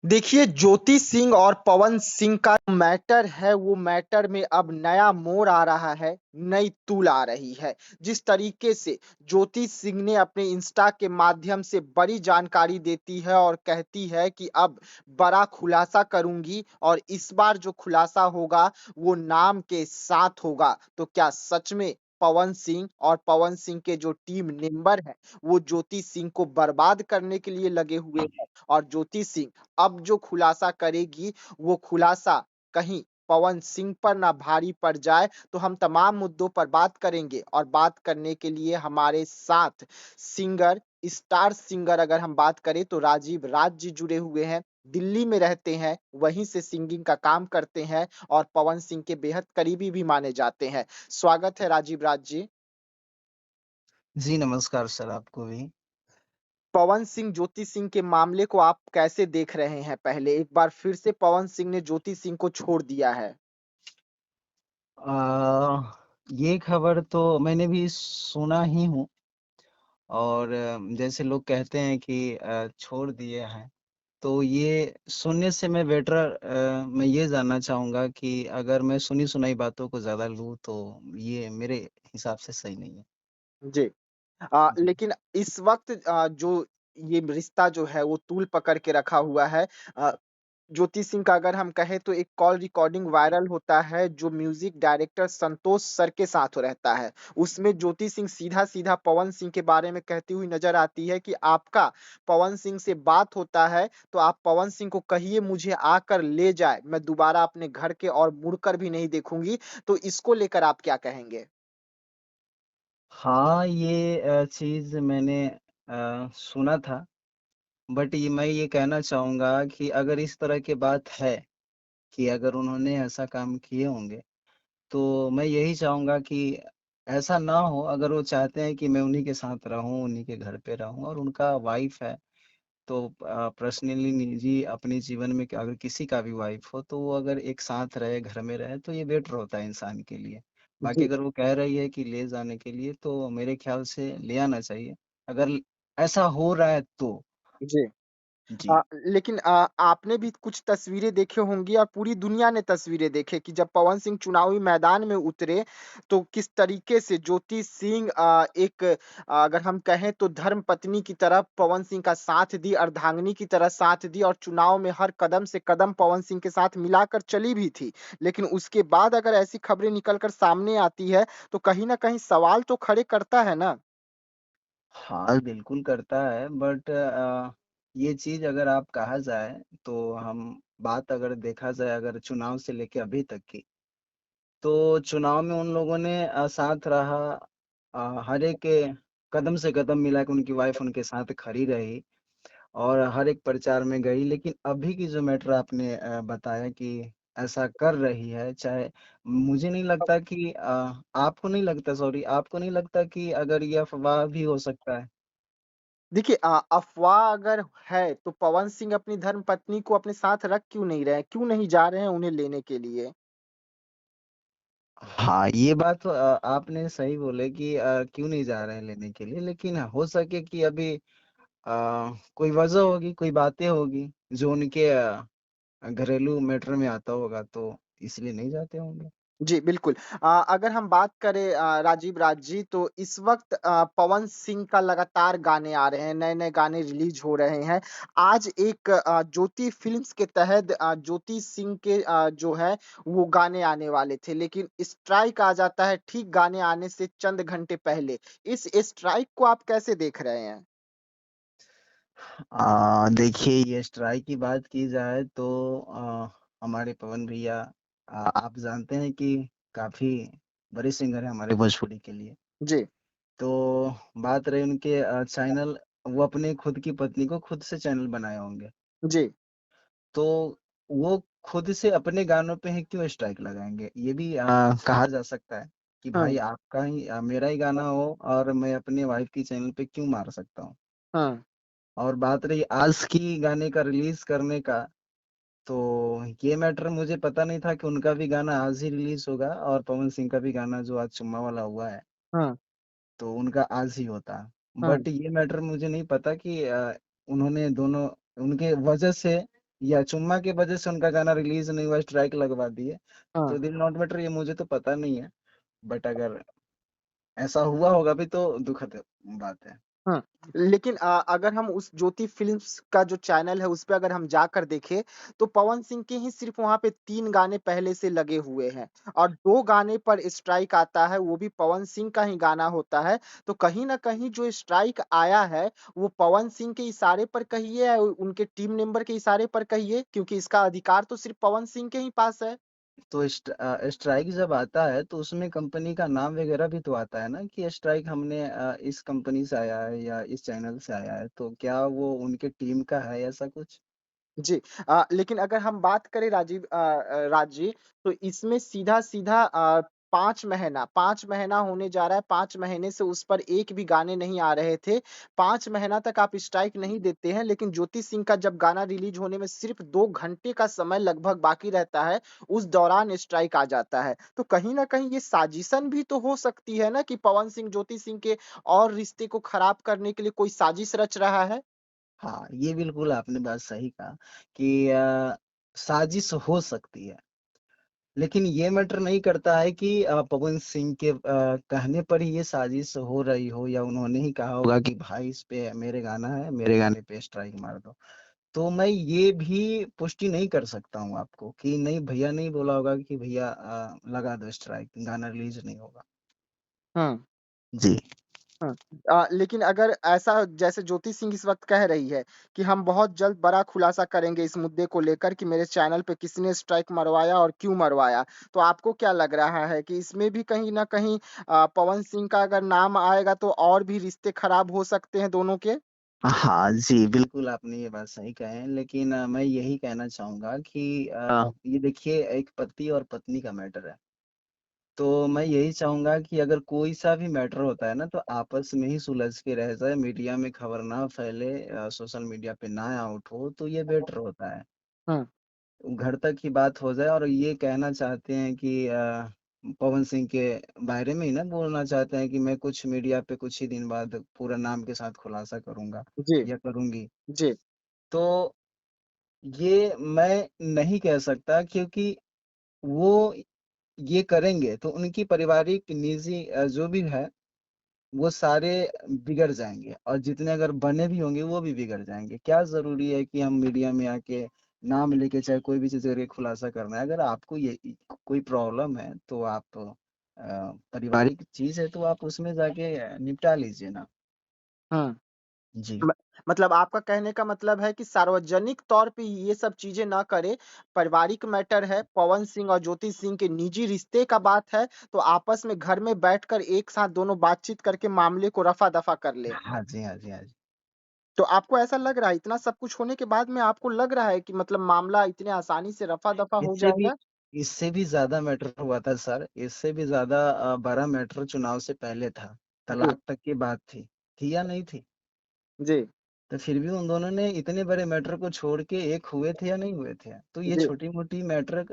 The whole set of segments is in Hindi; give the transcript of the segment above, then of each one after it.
देखिए, ज्योति सिंह और पवन सिंह का मैटर है, वो मैटर में अब नया मोड़ आ रहा है, नई तूल आ रही है। जिस तरीके से ज्योति सिंह ने अपने इंस्टा के माध्यम से बड़ी जानकारी देती है और कहती है कि अब बड़ा खुलासा करूँगी और इस बार जो खुलासा होगा, वो नाम के साथ होगा। तो क्या सच में पवन सिंह और पवन सिंह के जो टीम मेंबर हैं, वो ज्योति सिंह को बर्बाद करने के लिए लगे हुए हैं? और ज्योति सिंह अब जो खुलासा करेगी, वो खुलासा कहीं पवन सिंह पर ना भारी पड़ जाए, तो हम तमाम मुद्दों पर बात करेंगे और बात करने के लिए हमारे साथ सिंगर, स्टार सिंगर अगर हम बात करें तो राजीव राज जी जुड़े हुए हैं। दिल्ली में रहते हैं, वहीं से सिंगिंग का काम करते हैं और पवन सिंह के बेहद करीबी भी माने जाते हैं। स्वागत है राजीव राज जी। जी, नमस्कार सर आपको भी। पवन सिंह, ज्योति सिंह के मामले को आप कैसे देख रहे हैं? पहले एक बार फिर से पवन सिंह ने ज्योति सिंह को छोड़ दिया है। ये खबर तो मैंने भी सुना ही हूँ और जैसे लोग कहते हैं कि छोड़ दिए हैं, तो ये सुनने से मैं ये जानना चाहूँगा कि अगर मैं सुनी-सुनाई बातों को ज़्यादा लूँ, तो ये मेरे हिसाब से सही नहीं है। जी। जी। लेकिन इस वक़्त जो ये रिश्ता जो है वो तूल पकड़ के रखा हुआ है। अ, ज्योति सिंह का अगर हम कहें तो एक कॉल रिकॉर्डिंग वायरल होता है जो म्यूज़िक डायरेक्टर संतोष सर के साथ रहता है। उसमें ज्योति सिंह सीधा-सीधा पवन सिंह के बारे में कहती हुई नज़र आती है कि आपका पवन सिंह से बात होता है तो आप पवन सिंह को कहिए मुझे आकर ले जाए, मैं दोबारा अपने घर के ओर मुड़कर भी नहीं देखूँगी। तो इसको लेकर आप क्या कहेंगे? हाँ, ये चीज़ मैंने सुना था, बट ये मैं ये कहना चाहूँगा कि अगर इस तरह की बात है कि अगर उन्होंने ऐसा काम किए होंगे, तो मैं यही चाहूँगा कि ऐसा ना हो। अगर वो चाहते हैं कि मैं उन्हीं के साथ रहूँ, उन्हीं के घर पे रहूँ और उनका वाइफ़ है, तो पर्सनली निजी अपने जीवन में अगर किसी का भी वाइफ़ हो, तो वो अगर एक साथ रहे, घर में रहे, तो ये बेटर होता है इंसान के लिए। बाकी जी। अगर वो कह रही है कि ले जाने के लिए, तो मेरे ख़्याल से ले आना चाहिए। अगर ऐसा हो रहा है तो। जी। जी। लेकिन आपने भी कुछ तस्वीरें देखी होंगी और पूरी दुनिया ने तस्वीरें देखी कि जब पवन सिंह चुनावी मैदान में उतरे, तो किस तरीके से ज्योति सिंह अगर हम कहें तो धर्मपत्नी की तरह पवन सिंह का साथ दी, अर्धांगिनी की तरह साथ दी और चुनाव में हर कदम से कदम पवन सिंह के साथ मिलाकर चली भी थी। लेकिन उसके बाद अगर ऐसी खबरें निकल कर सामने आती है, तो कहीं न कहीं सवाल तो खड़े करता है ना? हाँ, बिल्कुल करता है बट ये चीज़ अगर आप कहा जाए तो हम बात अगर देखा जाए अगर चुनाव से लेके अभी तक की, तो चुनाव में उन लोगों ने साथ रहा हर एक कदम से कदम मिला के उनकी वाइफ़ उनके साथ खड़ी रही और हर एक प्रचार में गई। लेकिन अभी की जो मैटर आपने बताया कि ऐसा कर रही है, चाहे मुझे नहीं लगता कि आपको नहीं लगता सॉरी आपको नहीं लगता कि अगर ये अफ़वाह भी हो सकता है? देखिए अफ़वाह अगर है, तो पवन सिंह अपनी धर्मपत्नी को अपने साथ रख क्यों नहीं रहे हैं? क्यों नहीं जा रहे हैं उन्हें लेने के लिए? हाँ, ये बात तो आपने सही बोले कि क्यों नहीं जा रहे हैं लेने के लिए, लेकिन हो सके कि अभी कोई वजह होगी, कोई बातें होगी जो उनके घरेलू मैटर में आता होगा तो इसलिए नहीं जाते होंगे। जी, बिल्कुल। अगर हम बात करें राजीव राज जी तो इस वक़्त पवन सिंह का लगातार गाने आ रहे हैं, नए-नए गाने रिलीज़ हो रहे हैं। आज एक ज्योति फ़िल्म्स के तहत ज्योति सिंह के जो है वो गाने आने वाले थे, लेकिन स्ट्राइक आ जाता है ठीक गाने आने से चंद घंटे पहले। इस स्ट्राइक को आप कैसे देख रहे हैं? देखिए ये स्ट्राइक की बात की जाए तो हमारे पवन भैया आप जानते हैं कि काफ़ी बड़े सिंगर हैं हमारे भोजपुरी के लिए। जी, तो बात रही उनके चैनल वो अपने खुद की पत्नी को खुद से चैनल बनाए होंगे। जी। तो वो खुद से अपने गानों पे ही क्यों स्ट्राइक लगाएँगे? ये भी कहा जा सकता है कि हुँ, भाई आपका ही मेरा ही गाना हो और मैं अपने वाइफ़ की चैनल पे क्यों मार सकता हूँ? हुँ, और बात रही आज की गाने का रिलीज़ करने का, तो ये मैटर मुझे पता नहीं था कि उनका भी गाना आज ही रिलीज़ होगा और पवन सिंह का भी गाना जो आज चुम्मा वाला हुआ है, हुँ, तो उनका आज ही होता। हुँ, बट ये मैटर मुझे नहीं पता कि उन्होंने दोनों उनके वजह से या चुम्मा की वजह से उनका गाना रिलीज नहीं हुआ, स्ट्राइक लगवा दिए। हाँ। तो दिल नॉट मैटर ये मुझे तो पता नहीं है, बट अगर ऐसा हुआ होगा भी तो दुखद बात है। हाँ, लेकिन अगर हम उस ज्योति फ़िल्म्स का जो चैनल है, उस पे अगर हम जाकर देखें, तो पवन सिंह के ही सिर्फ़ वहाँ पे 3 गाने पहले से लगे हुए हैं और 2 गाने पर स्ट्राइक आता है, वो भी पवन सिंह का ही गाना होता है। तो कहीं न कहीं जो स्ट्राइक आया है, वो पवन सिंह के इशारे पर कहिए या उनके टीम मेंबर के इशारे पर कहिए, क्योंकि इसका अधिकार तो सिर्फ़ पवन सिंह के ही पास है। तो स्ट्राइक जब आता है तो उसमें कंपनी का नाम वगैरह भी तो आता है ना, कि स्ट्राइक हमने इस कंपनी से आया है या इस चैनल से आया है, तो क्या वो उनके टीम का है ऐसा कुछ? जी। लेकिन अगर हम बात करें राज जी, तो इसमें सीधा-सीधा 5 महीना होने जा रहा है, 5 महीने से उस पर एक भी गाने नहीं आ रहे थे। 5 महीना तक आप स्ट्राइक नहीं देते हैं, लेकिन ज्योति सिंह का जब गाना रिलीज़ होने में सिर्फ़ 2 घंटे का समय लगभग बाकी रहता है, उस दौरान स्ट्राइक आ जाता है। तो कहीं न कहीं ये साजिशन भी तो हो सकती है ना कि पवन सिंह, ज्योति सिंह के और रिश्ते को खराब करने के लिए कोई साजिश रच रहा है? हाँ, ये बिल्कुल आपने बात सही कहा कि साजिश हो सकती है। लेकिन ये मैटर नहीं करता है कि पवन सिंह के कहने पर ही ये साजिश हो रही हो, या उन्होंने ही कहा होगा कि भाई इस पे मेरे गाना है, मेरे गाने पे स्ट्राइक मार दो। तो मैं ये भी पुष्टि नहीं कर सकता हूँ आपको कि नहीं, भैया नहीं बोला होगा कि भैया लगा दो स्ट्राइक, गाना रिलीज नहीं होगा। हुँ। जी। हाँ। लेकिन अगर ऐसा जैसे ज्योति सिंह इस वक़्त कह रही है कि हम बहुत जल्द बड़ा खुलासा करेंगे इस मुद्दे को लेकर कि मेरे चैनल पे किसने स्ट्राइक मरवाया और क्यों मरवाया। तो आपको क्या लग रहा है कि इसमें भी कहीं न कहीं पवन सिंह का अगर नाम आएगा तो और भी रिश्ते खराब हो सकते हैं दोनों के? हाँ जी, बिल्कुल आपने ये बात सही कहा है, लेकिन मैं यही कहना चाहूँगा कि ये देखिए एक पति और पत्नी का मैटर है। तो मैं यही चाहूँगा कि अगर कोई सा भी मैटर होता है ना, तो आपस में ही सुलझ के रह जाए, मीडिया में खबर ना फैले, सोशल मीडिया पे ना आउट हो, तो ये बेटर होता है। हुँ। घर तक की बात हो जाए, और ये कहना चाहते हैं कि पवन सिंह के बारे में ही ना बोलना चाहते हैं कि मैं कुछ मीडिया पे कुछ ही दिन बाद पूरा नाम के साथ खुलासा करूँगा जी, या करूँगी। जी। तो ये मैं नहीं कह सकता, क्योंकि वो ये करेंगे तो उनकी पारिवारिक निजी जो भी है वो सारे बिगड़ जाएँगे, और जितने अगर बने भी होंगे वो भी बिगड़ जाएँगे। क्या ज़रूरी है कि हम मीडिया में आके नाम लेके चाहे कोई भी चीज़ करके खुलासा करना है। अगर आपको ये कोई प्रॉब्लम है तो आप पारिवारिक चीज़ है तो आप उसमें जाके निपटा लीजिए ना। हुँ। जी। म मतलब आपका कहने का मतलब है कि सार्वजनिक तौर पे ये सब चीज़ें ना करे, पारिवारिक मैटर है, पवन सिंह और ज्योति सिंह के निजी रिश्ते का बात है, तो आपस में घर में बैठकर एक साथ दोनों बातचीत करके मामले को रफ़ा-दफ़ा कर लें। हाँ जी, हाँ जी, हाँ जी। तो आपको ऐसा लग रहा है, इतना सब कुछ होने के बाद में आपको लग रहा है कि मतलब मामला इतने आसानी से रफ़ा-दफ़ा हो इससे भी जाएगा? इससे भी ज़्यादा मैटर हुआ था सर, इससे भी ज़्यादा बड़ा मैटर चुनाव से पहले था। जी, तलाक तक की बात थी। थी या नहीं थी? जी, तो फिर भी उन दोनों ने इतने बड़े मैटर को छोड़ के एक हुए थे या नहीं हुए थे? तो ये जी। छोटी-मोटी मैटर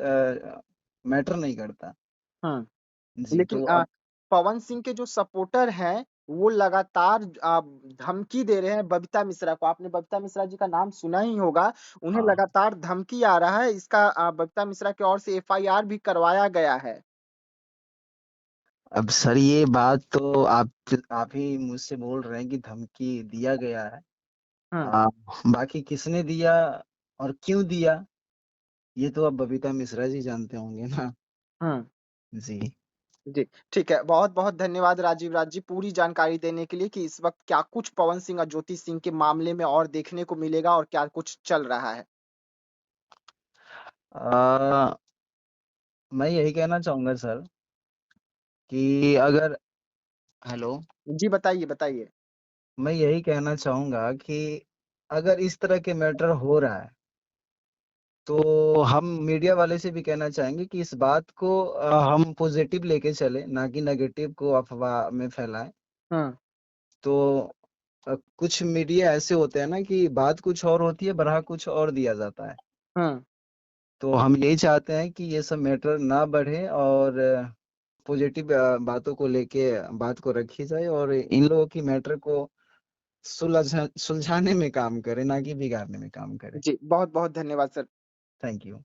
मैटर नहीं करता। हुँ। जी, लेकिन तो अब पवन सिंह के जो सपोर्टर हैं, वो लगातार धमकी दे रहे हैं बबीता मिश्रा को। आपने बबीता मिश्रा जी का नाम सुना ही होगा। उन्हें हाँ, लगातार धमकी आ रहा है। इसका बबीता मिश्रा की ओर से एफआईआर भी करवाया गया है। अब सर ये बात तो आप ही मुझसे बोल रहे हैं कि धमकी दिया गया है। हुँ, अ, बाकी किसने दिया और क्यों दिया, ये तो अब बबीता मिश्रा जी जानते होंगे ना। हुँ। जी। जी, ठीक है। बहुत-बहुत धन्यवाद राजीव राज जी पूरी जानकारी देने के लिए कि इस वक़्त क्या कुछ पवन सिंह और ज्योति सिंह के मामले में और देखने को मिलेगा और क्या कुछ चल रहा है। अ, मैं यही कहना चाहूँगा सर कि अगर हेलो, जी, बताइए, बताइए। मैं यही कहना चाहूँगा कि अगर इस तरह के मैटर हो रहा है, तो हम मीडिया वाले से भी कहना चाहेंगे कि इस बात को हम पॉजिटिव लेके चलें, ना कि नेगेटिव को अफ़वाह में फैलाएँ। हुँ, तो कुछ मीडिया ऐसे होते हैं ना कि बात कुछ और होती है, बढ़ा कुछ और दिया जाता है। हुँ, तो हम यही चाहते हैं कि ये सब मैटर ना बढ़े, और पॉजिटिव बातों को लेके बात को रखी जाए, और इन लोगों की मैटर को सुलझाने में काम करे, ना कि बिगाड़ने में काम करे। जी, बहुत-बहुत धन्यवाद सर। Thank you.